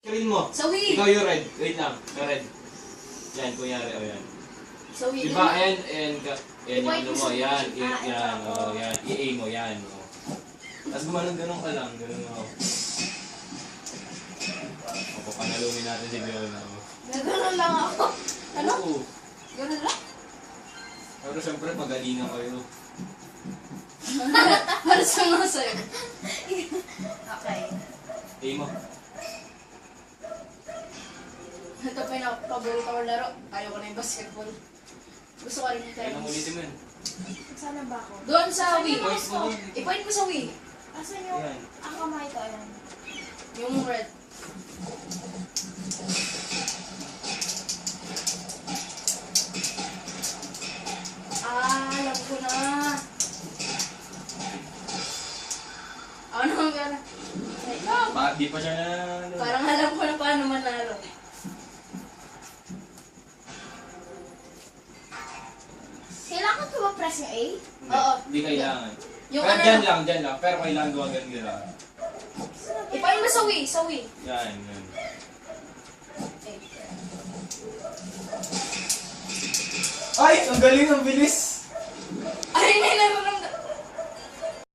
Kirin mo. Sawi. Ikaw yung red. Wait lang. Yung red. Yan, kunyari. O, yan. Sawi. Diba? Ayan, ayan. Yan yung ano mo. Yan. Ah, Yan. ito. O, yan. I-aim mo. Yan. O. Tapos gumanong-ganong ka lang. Ganun o. O, papanalumin natin si Fiona. O. Gano'n lang ako. Ano? Oo. Ganun lang? Pero syempre, magalingan kayo. Para sa mga sa'yo. Okay. Aim mo. Ito pa yung paborito ko laro. Ayaw ko na yung basketball. Gusto ko rin yung Kaya nang tennis. ulitin mo yun. Sana ba ako? Doon sa Wii. Points mo doon. I-point mo sa Wii. Asan yung... Ayan. Ang kamay ko, ayan. Yung red. Alam ko na. Ano ang gana? Di pa siya na... Parang alam ko na paano manalo. Kailangan ko ba press yung A? Oo. Hindi kailangan. Yung Pero ano dyan na- lang, dyan lang. Pero kailangan gawa ganun gano'n. I-point mo sa Wii. Sa Wii. Yan, yan. Okay. Ay! Ang galing, ang bilis!